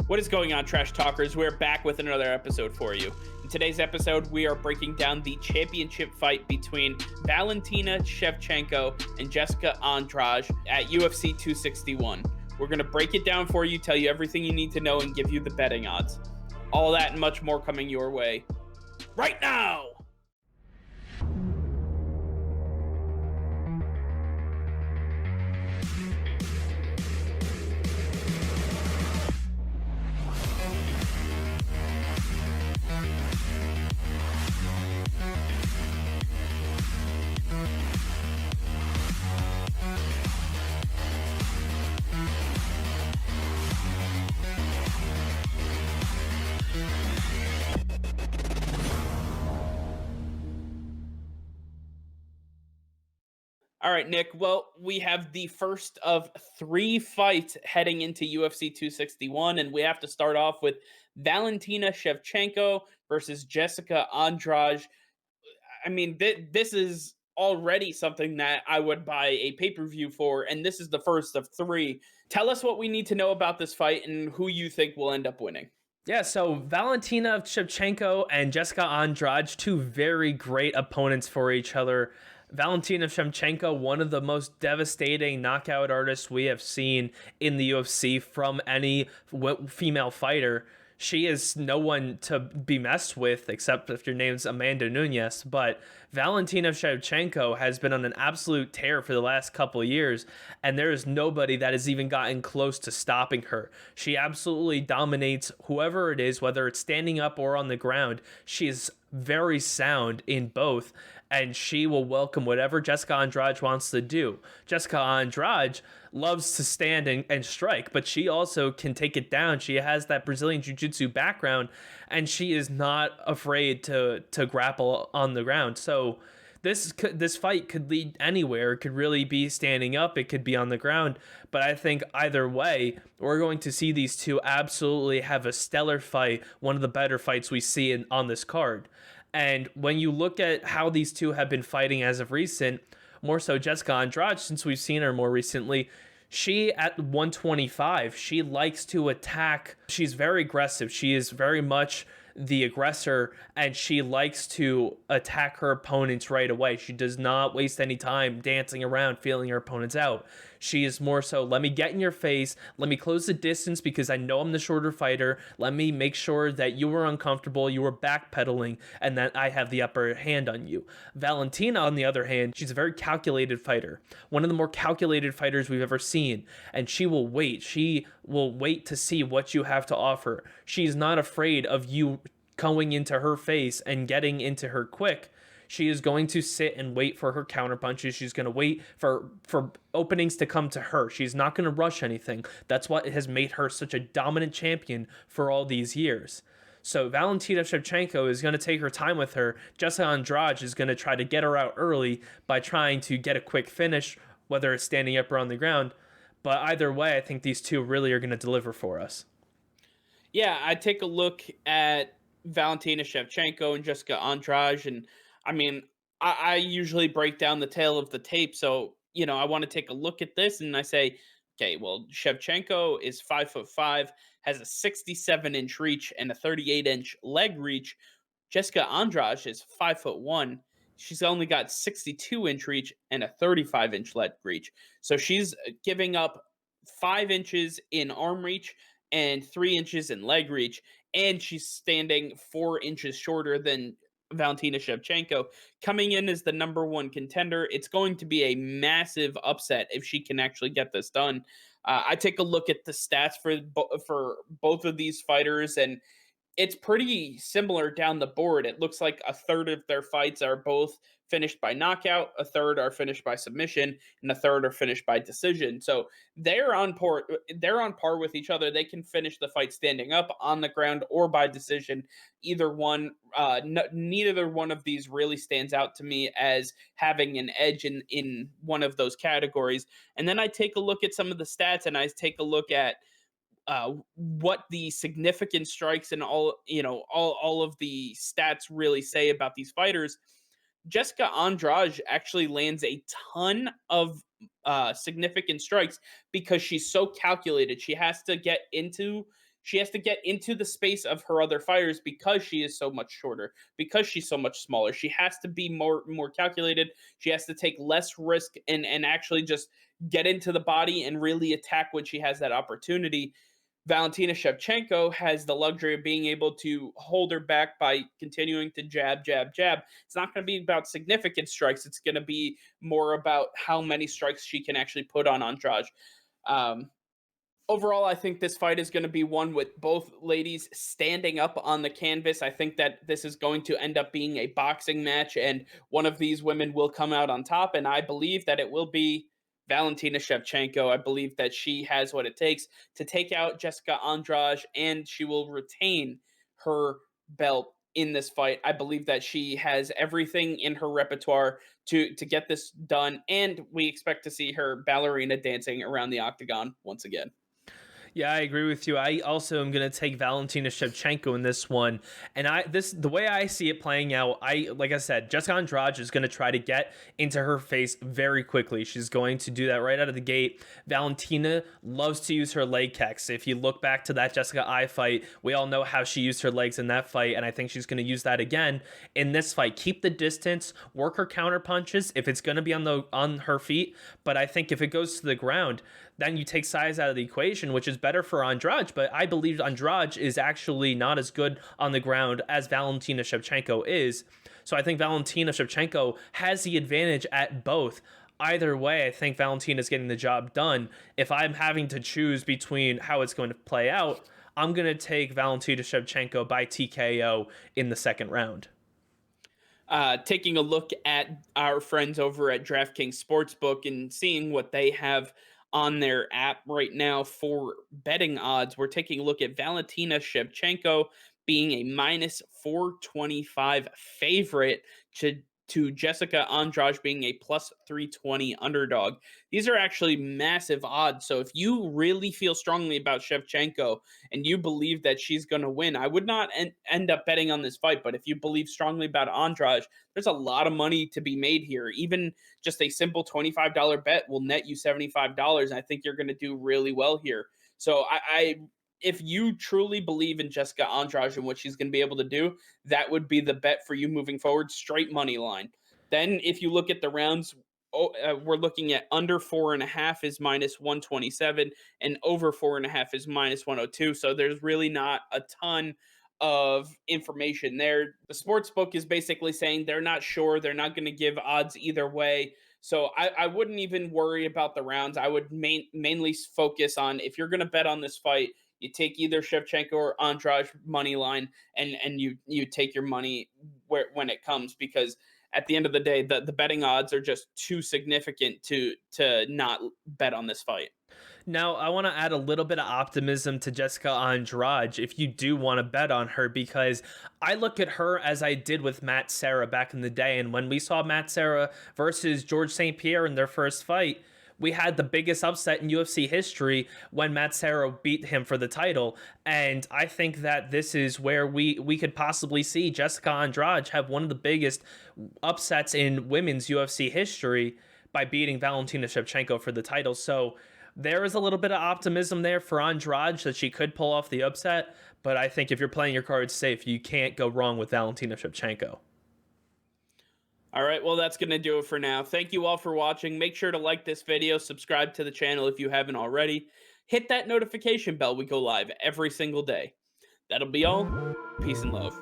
What is going on, Trash Talkers? We're back with another episode for you. In today's episode, we are breaking down the championship fight between Valentina Shevchenko and Jessica Andrade at UFC 261. We're going to break it down for you, tell you everything you need to know, and give you the betting odds. All that and much more coming your way right now! All right, Nick. Well, we have the first of three fights heading into UFC 261, and we have to start off with Valentina Shevchenko versus Jessica Andrade. I mean, this is already something that I would buy a pay-per-view for, and this is the first of three. Tell us what we need to know about this fight and who you think will end up winning. Yeah, so Valentina Shevchenko and Jessica Andrade, two very great opponents for each other. Valentina Shevchenko, one of the most devastating knockout artists we have seen in the UFC from any female fighter. She is no one to be messed with, except if your name's Amanda Nunes. But Valentina Shevchenko has been on an absolute tear for the last couple of years, and there is nobody that has even gotten close to stopping her. She absolutely dominates whoever it is, whether it's standing up or on the ground. She is very sound in both, and she will welcome whatever Jessica Andrade wants to do. Jessica Andrade loves to stand and strike, but she also can take it down. She has that Brazilian Jiu-Jitsu background, and she is not afraid to grapple on the ground. So this fight could lead anywhere. It could really be standing up. It could be on the ground. But I think either way, we're going to see these two absolutely have a stellar fight, one of the better fights we see on this card. And when you look at how these two have been fighting as of recent, more so Jessica Andrade, since we've seen her more recently, she at 125, she likes to attack. She's very aggressive. She is very much the aggressor, and she likes to attack her opponents right away. She does not waste any time dancing around, feeling her opponents out. She is more so, let me get in your face, let me close the distance because I know I'm the shorter fighter, let me make sure that you were uncomfortable, you were backpedaling, and that I have the upper hand on you. Valentina, on the other hand, she's a very calculated fighter, one of the more calculated fighters we've ever seen, and she will wait to see what you have to offer. She's not afraid of you going into her face and getting into her quick. She is going to sit and wait for her counter punches. She's going to wait for openings to come to her. She's not going to rush anything. That's what has made her such a dominant champion for all these years. So Valentina Shevchenko is going to take her time with her. Jessica Andrade is going to try to get her out early by trying to get a quick finish, whether it's standing up or on the ground. But either way, I think these two really are going to deliver for us. Yeah, I take a look at Valentina Shevchenko and Jessica Andrade, and I mean, I usually break down the tail of the tape, so I want to take a look at this, and I say, okay, well, Shevchenko is 5'5", has a 67-inch reach and a 38-inch leg reach. Jessica Andrade is 5'1". She's only got 62-inch reach and a 35-inch leg reach. So she's giving up 5 inches in arm reach and 3 inches in leg reach, and she's standing 4 inches shorter than Valentina Shevchenko, coming in as the number one contender. It's going to be a massive upset if she can actually get this done. I take a look at the stats for both of these fighters, and it's pretty similar down the board. It looks like a third of their fights are both finished by knockout, a third are finished by submission, and a third are finished by decision. So they're on par with each other. They can finish the fight standing up, on the ground, or by decision. Either one, neither one of these really stands out to me as having an edge in one of those categories. And then I take a look at some of the stats, and I take a look at what the significant strikes and all of the stats really say about these fighters. Jessica Andrade actually lands a ton of significant strikes because she's so calculated. She has to get into She has to get into the space of her other fighters because she is so much shorter, because she's so much smaller. She has to be more calculated. She has to take less risk and actually just get into the body and really attack when she has that opportunity. Valentina Shevchenko has the luxury of being able to hold her back by continuing to jab, jab, jab. It's not going to be about significant strikes. It's going to be more about how many strikes she can actually put on Andrade. Um, Overall, I think this fight is going to be one with both ladies standing up on the canvas. I think that this is going to end up being a boxing match, and one of these women will come out on top. And I believe that it will be Valentina Shevchenko. I believe that she has what it takes to take out Jessica Andrade, and she will retain her belt in this fight. I believe that she has everything in her repertoire to get this done, and we expect to see her ballerina dancing around the octagon once again. Yeah, I agree with you. I also am going to take Valentina Shevchenko in this one. And the way I see it playing out, like I said, Jessica Andrade is going to try to get into her face very quickly. She's going to do that right out of the gate. Valentina loves to use her leg kicks. If you look back to that Jessica I fight, we all know how she used her legs in that fight, and I think she's going to use that again in this fight. Keep the distance, work her counter punches if it's going to be on her feet, but I think if it goes to the ground, then you take size out of the equation, which is better for Andrade. But I believe Andrade is actually not as good on the ground as Valentina Shevchenko is. So I think Valentina Shevchenko has the advantage at both. Either way, I think Valentina is getting the job done. If I'm having to choose between how it's going to play out, I'm going to take Valentina Shevchenko by TKO in the second round. Taking a look at our friends over at DraftKings Sportsbook and seeing what they have on their app right now for betting odds, we're taking a look at Valentina Shevchenko being a minus 425 favorite to Jessica Andrade being a plus 320 underdog. These are actually massive odds. So if you really feel strongly about Shevchenko and you believe that she's going to win, I would not end up betting on this fight. But if you believe strongly about Andrade, there's a lot of money to be made here. Even just a simple $25 bet will net you $75. I think you're going to do really well here. So if you truly believe in Jessica Andrade and what she's going to be able to do, that would be the bet for you moving forward. Straight money line. Then, if you look at the rounds, we're looking at under 4.5 is minus 127, and over 4.5 is minus 102. So there's really not a ton of information there. The sports book is basically saying they're not sure. They're not going to give odds either way. So I wouldn't even worry about the rounds. I would mainly focus on, if you're going to bet on this fight, you take either Shevchenko or Andrade money line, and you take your money when it comes, because at the end of the day, the betting odds are just too significant to not bet on this fight. Now, I want to add a little bit of optimism to Jessica Andrade if you do want to bet on her, because I look at her as I did with Matt Serra back in the day. And when we saw Matt Serra versus George St. Pierre in their first fight, we had the biggest upset in UFC history when Matt Serra beat him for the title. And I think that this is where we could possibly see Jessica Andrade have one of the biggest upsets in women's UFC history by beating Valentina Shevchenko for the title. So there is a little bit of optimism there for Andrade that she could pull off the upset. But I think if you're playing your cards safe, you can't go wrong with Valentina Shevchenko. All right, well, that's going to do it for now. Thank you all for watching. Make sure to like this video, subscribe to the channel if you haven't already. Hit that notification bell. We go live every single day. That'll be all. Peace and love.